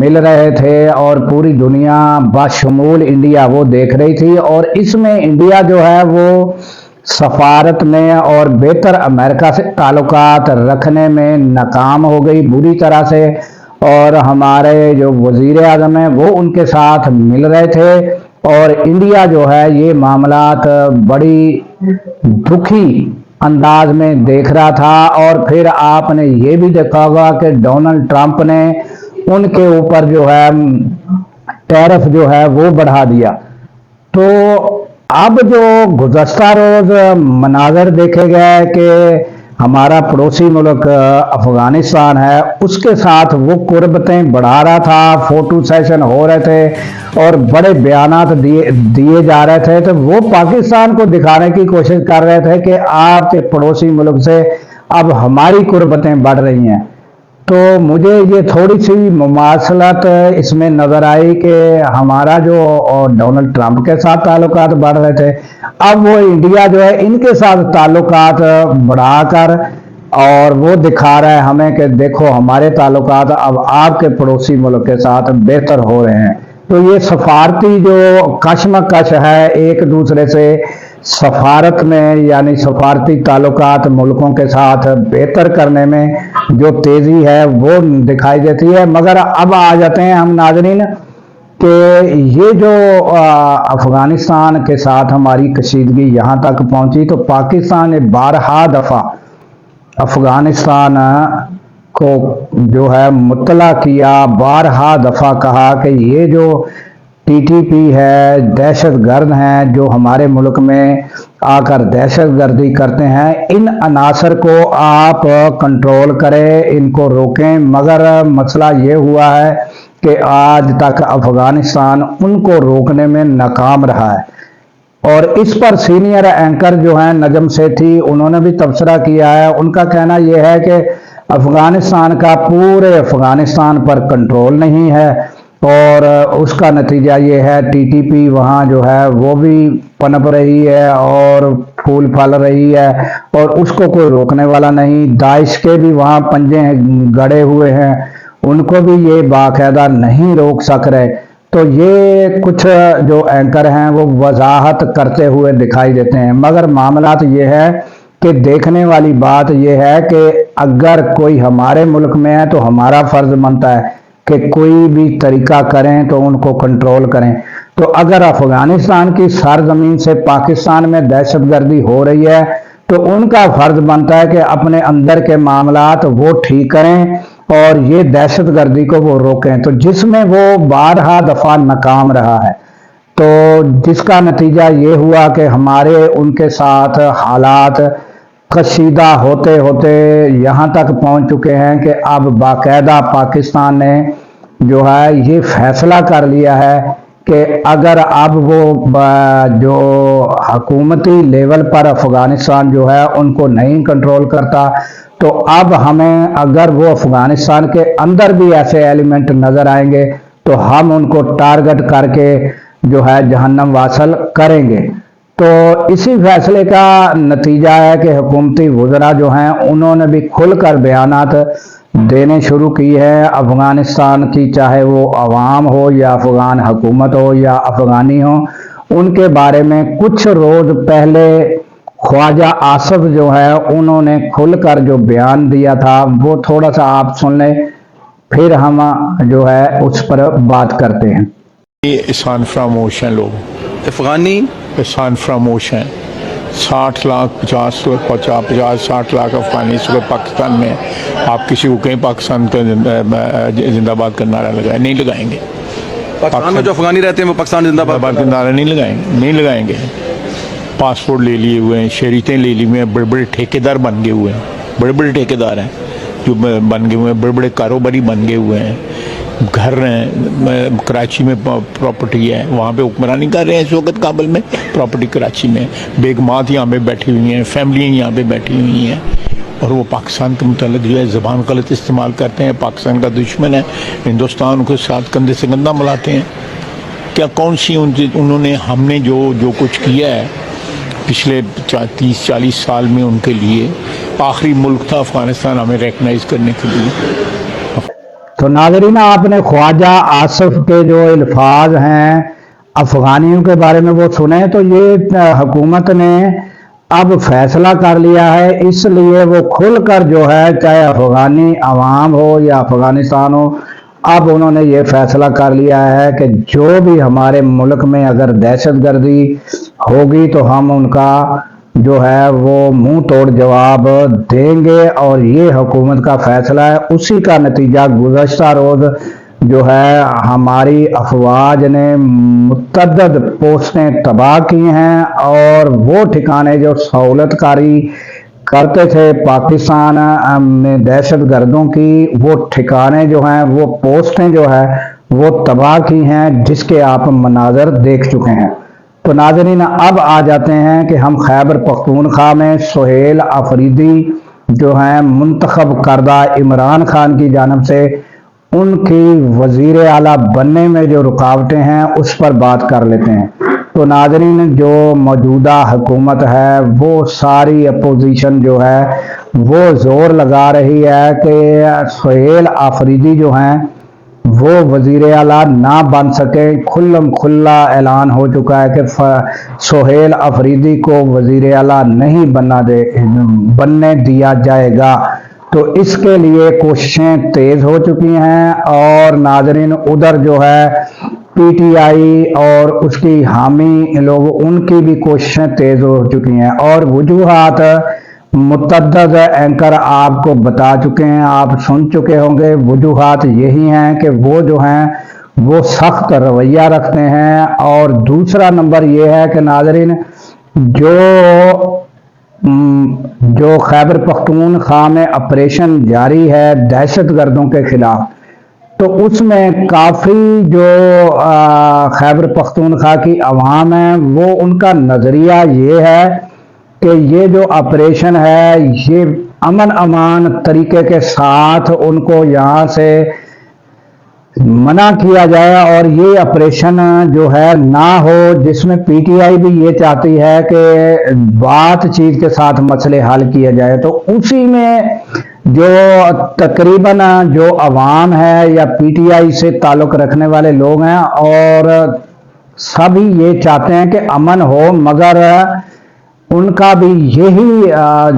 مل رہے تھے اور پوری دنیا بشمول انڈیا وہ دیکھ رہی تھی، اور اس میں انڈیا جو ہے وہ سفارت میں اور بہتر امریکہ سے تعلقات رکھنے میں ناکام ہو گئی بری طرح سے، اور ہمارے جو وزیر اعظم ہیں وہ ان کے ساتھ مل رہے تھے، اور انڈیا جو ہے یہ معاملات بڑی دکھی انداز میں دیکھ رہا تھا۔ اور پھر آپ نے یہ بھی دیکھا ہوگا کہ ڈونلڈ ٹرمپ نے ان کے اوپر جو ہے ٹیرف جو ہے وہ بڑھا دیا۔ تو اب جو گزشتہ روز مناظر دیکھے گئے کہ ہمارا پڑوسی ملک افغانستان ہے اس کے ساتھ وہ قربتیں بڑھا رہا تھا، فوٹو سیشن ہو رہے تھے اور بڑے بیانات دیے جا رہے تھے، تو وہ پاکستان کو دکھانے کی کوشش کر رہے تھے کہ آپ کے پڑوسی ملک سے اب ہماری قربتیں بڑھ رہی ہیں۔ تو مجھے یہ تھوڑی سی مماثلت اس میں نظر آئی کہ ہمارا جو ڈونلڈ ٹرمپ کے ساتھ تعلقات بڑھ رہے تھے، اب وہ انڈیا جو ہے ان کے ساتھ تعلقات بڑھا کر اور وہ دکھا رہا ہے ہمیں کہ دیکھو ہمارے تعلقات اب آپ کے پڑوسی ملک کے ساتھ بہتر ہو رہے ہیں۔ تو یہ سفارتی جو کشمکش ہے ایک دوسرے سے سفارت میں، یعنی سفارتی تعلقات ملکوں کے ساتھ بہتر کرنے میں جو تیزی ہے وہ دکھائی دیتی ہے۔ مگر اب آ جاتے ہیں ہم ناظرین کہ یہ جو افغانستان کے ساتھ ہماری کشیدگی یہاں تک پہنچی، تو پاکستان نے بارہا دفعہ افغانستان کو جو ہے مطلع کیا، بارہا دفعہ کہا کہ یہ جو ٹی ٹی پی ہے، دہشت گرد ہیں جو ہمارے ملک میں آ کر دہشت گردی کرتے ہیں، ان عناصر کو آپ کنٹرول کریں، ان کو روکیں۔ مگر مسئلہ یہ ہوا ہے کہ آج تک افغانستان ان کو روکنے میں ناکام رہا ہے۔ اور اس پر سینئر اینکر جو ہیں نجم سیٹھی، انہوں نے بھی تبصرہ کیا ہے۔ ان کا کہنا یہ ہے کہ افغانستان کا پورے افغانستان پر کنٹرول نہیں ہے، اور اس کا نتیجہ یہ ہے ٹی ٹی پی وہاں جو ہے وہ بھی پنپ رہی ہے اور پھول پھل رہی ہے، اور اس کو کوئی روکنے والا نہیں۔ داعش کے بھی وہاں پنجے گڑے ہوئے ہیں، ان کو بھی یہ باقاعدہ نہیں روک سک رہے۔ تو یہ کچھ جو اینکر ہیں وہ وضاحت کرتے ہوئے دکھائی دیتے ہیں، مگر معاملات یہ ہے کہ دیکھنے والی بات یہ ہے کہ اگر کوئی ہمارے ملک میں ہے تو ہمارا فرض بنتا ہے کہ کوئی بھی طریقہ کریں تو ان کو کنٹرول کریں۔ تو اگر افغانستان کی سرزمین سے پاکستان میں دہشت گردی ہو رہی ہے تو ان کا فرض بنتا ہے کہ اپنے اندر کے معاملات وہ ٹھیک کریں اور یہ دہشت گردی کو وہ روکیں، تو جس میں وہ بارہا دفعہ ناکام رہا ہے۔ تو جس کا نتیجہ یہ ہوا کہ ہمارے ان کے ساتھ حالات کشیدہ ہوتے ہوتے یہاں تک پہنچ چکے ہیں کہ اب باقاعدہ پاکستان نے جو ہے یہ فیصلہ کر لیا ہے کہ اگر اب وہ جو حکومتی لیول پر افغانستان جو ہے ان کو نہیں کنٹرول کرتا، تو اب ہمیں اگر وہ افغانستان کے اندر بھی ایسے ایلیمنٹ نظر آئیں گے تو ہم ان کو ٹارگٹ کر کے جو ہے جہنم واصل کریں گے۔ تو اسی فیصلے کا نتیجہ ہے کہ حکومتی وزراء جو ہیں انہوں نے بھی کھل کر بیانات دینے شروع کی ہے افغانستان کی، چاہے وہ عوام ہو یا افغان حکومت ہو یا افغانی ہو۔ ان کے بارے میں کچھ روز پہلے خواجہ آصف جو ہے انہوں نے کھل کر جو بیان دیا تھا وہ تھوڑا سا آپ سن لیں، پھر ہم جو ہے اس پر بات کرتے ہیں۔ یہ احسان فراموش ہیں لوگ، افغانی احسان فراموش ہیں۔ 60 لاکھ 50-60 لاکھ افغانی اس وقت پاکستان میں ہیں۔ آپ کسی کو کہیں پاکستان کا زندہ باد کا نعرہ لگائیں، نہیں لگائیں گے۔ پاکستان میں جو افغانی رہتے ہیں وہ پاکستان زندہ باد کا نعرہ نہیں لگائیں گے۔ پاسپورٹ لے لیے ہوئے ہیں، شہریتیں لے لی ہوئے ہیں، بڑے بڑے ٹھیکیدار بن گئے ہوئے ہیں، بڑے بڑے ٹھیکیدار ہیں جو بن گئے ہوئے ہیں، بڑے بڑے کاروباری بن گئے ہوئے ہیں، گھر ہیں کراچی میں، پراپرٹی ہے وہاں پہ حکمرانی کر رہے ہیں اس وقت کابل میں، پراپرٹی کراچی میں، بیگمات یہاں پہ بیٹھی ہوئی ہیں، فیملیاں یہاں پہ بیٹھی ہوئی ہیں، اور وہ پاکستان کے متعلق جو ہے زبان غلط استعمال کرتے ہیں، پاکستان کا دشمن ہے، ہندوستان کے ساتھ کندھے سے کندھا ملاتے ہیں۔ کیا کون سی انہوں نے ہم نے جو کچھ کیا ہے پچھلے 30-40 سال میں ان کے لیے آخری ملک تھا افغانستان ہمیں ریکگنائز کرنے کے لیے۔ تو ناظرین آپ نے خواجہ آصف کے جو الفاظ ہیں افغانیوں کے بارے میں وہ سنے، تو یہ حکومت نے اب فیصلہ کر لیا ہے، اس لیے وہ کھل کر جو ہے چاہے افغانی عوام ہو یا افغانستان ہو، اب انہوں نے یہ فیصلہ کر لیا ہے کہ جو بھی ہمارے ملک میں اگر دہشت گردی ہوگی تو ہم ان کا جو ہے وہ منہ توڑ جواب دیں گے، اور یہ حکومت کا فیصلہ ہے۔ اسی کا نتیجہ گزشتہ روز جو ہے ہماری افواج نے متعدد پوسٹیں تباہ کی ہیں، اور وہ ٹھکانے جو سہولت کاری کرتے تھے پاکستان میں دہشت گردوں کی، وہ ٹھکانے جو ہیں وہ پوسٹیں جو ہے وہ تباہ کی ہیں، جس کے آپ مناظر دیکھ چکے ہیں۔ تو ناظرین اب آ جاتے ہیں کہ ہم خیبر پختونخوا میں سہیل آفریدی جو ہیں منتخب کردہ عمران خان کی جانب سے ان کی وزیر اعلیٰ بننے میں جو رکاوٹیں ہیں اس پر بات کر لیتے ہیں۔ تو ناظرین جو موجودہ حکومت ہے وہ ساری اپوزیشن جو ہے وہ زور لگا رہی ہے کہ سہیل آفریدی جو ہیں وہ وزیر اعلیٰ نہ بن سکے۔ کھلم کھلا اعلان ہو چکا ہے کہ سہیل آفریدی کو وزیر اعلیٰ نہیں بننے دیا جائے گا۔ تو اس کے لیے کوششیں تیز ہو چکی ہیں، اور ناظرین ادھر جو ہے پی ٹی آئی اور اس کی حامی لوگ ان کی بھی کوششیں تیز ہو چکی ہیں، اور وجوہات متعدد اینکر آپ کو بتا چکے ہیں، آپ سن چکے ہوں گے۔ وجوہات یہی ہیں کہ وہ جو ہیں وہ سخت رویہ رکھتے ہیں، اور دوسرا نمبر یہ ہے کہ ناظرین جو خیبر پختونخوا میں آپریشن جاری ہے دہشت گردوں کے خلاف، تو اس میں کافی جو خیبر پختونخوا کی عوام ہے وہ ان کا نظریہ یہ ہے کہ یہ جو آپریشن ہے یہ امن امان طریقے کے ساتھ ان کو یہاں سے منع کیا جائے، اور یہ آپریشن جو ہے نہ ہو، جس میں پی ٹی آئی بھی یہ چاہتی ہے کہ بات چیت کے ساتھ مسئلے حل کیا جائے۔ تو اسی میں جو تقریباً جو عوام ہے یا پی ٹی آئی سے تعلق رکھنے والے لوگ ہیں، اور سبھی یہ چاہتے ہیں کہ امن ہو، مگر ان کا بھی یہی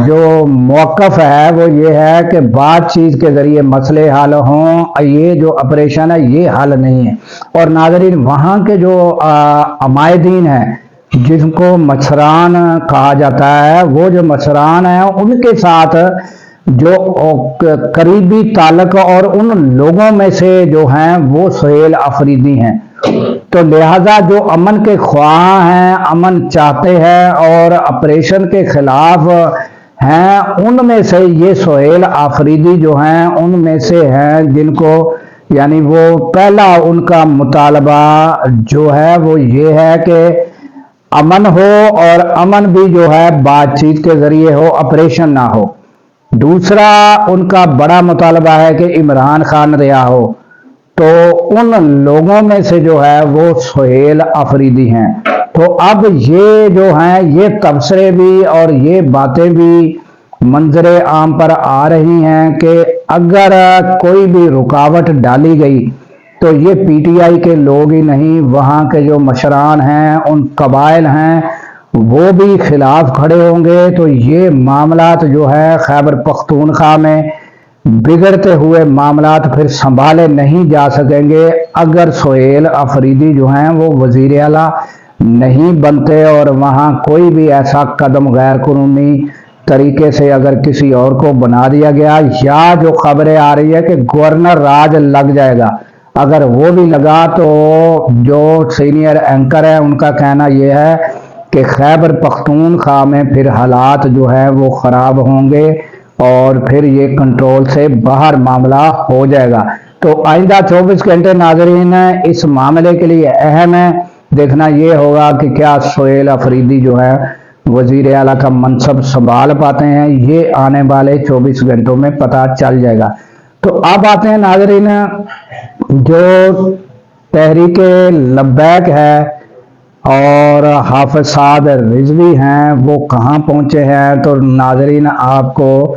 جو موقف ہے وہ یہ ہے کہ بات چیت کے ذریعے مسئلے حل ہوں، یہ جو آپریشن ہے یہ حل نہیں ہے۔ اور ناظرین وہاں کے جو عمائدین ہیں جن کو مچھران کہا جاتا ہے، وہ جو مچھران ہیں ان کے ساتھ جو قریبی تعلق اور ان لوگوں میں سے جو ہیں وہ سہیل آفریدی ہیں، تو لہذا جو امن کے خواہاں ہیں، امن چاہتے ہیں اور آپریشن کے خلاف ہیں، ان میں سے یہ سہیل آفریدی جو ہیں ان میں سے ہیں جن کو یعنی وہ پہلا ان کا مطالبہ جو ہے وہ یہ ہے کہ امن ہو، اور امن بھی جو ہے بات چیت کے ذریعے ہو، آپریشن نہ ہو۔ دوسرا ان کا بڑا مطالبہ ہے کہ عمران خان رہا ہو، تو ان لوگوں میں سے جو ہے وہ سہیل آفریدی ہیں۔ تو اب یہ جو ہیں یہ تبصرے بھی اور یہ باتیں بھی منظر عام پر آ رہی ہیں کہ اگر کوئی بھی رکاوٹ ڈالی گئی تو یہ پی ٹی آئی کے لوگ ہی نہیں، وہاں کے جو مشران ہیں، ان قبائل ہیں، وہ بھی خلاف کھڑے ہوں گے۔ تو یہ معاملات جو ہے خیبر پختونخوا میں بگڑتے ہوئے معاملات پھر سنبھالے نہیں جا سکیں گے اگر سہیل آفریدی جو ہیں وہ وزیر اعلیٰ نہیں بنتے، اور وہاں کوئی بھی ایسا قدم غیر قانونی طریقے سے اگر کسی اور کو بنا دیا گیا، یا جو خبریں آ رہی ہے کہ گورنر راج لگ جائے گا، اگر وہ بھی لگا تو جو سینئر اینکر ہے ان کا کہنا یہ ہے کہ خیبر پختونخوا میں پھر حالات جو ہے وہ خراب ہوں گے، اور پھر یہ کنٹرول سے باہر معاملہ ہو جائے گا۔ تو آئندہ 24 گھنٹے ناظرین اس معاملے کے لیے اہم ہے، دیکھنا یہ ہوگا کہ کیا سہیل آفریدی جو ہے وزیر اعلیٰ کا منصب سنبھال پاتے ہیں، یہ آنے والے 24 گھنٹوں میں پتہ چل جائے گا۔ تو اب آتے ہیں ناظرین جو تحریک لبیک ہے اور حافظ سعد رضوی ہیں وہ کہاں پہنچے ہیں۔ تو ناظرین آپ کو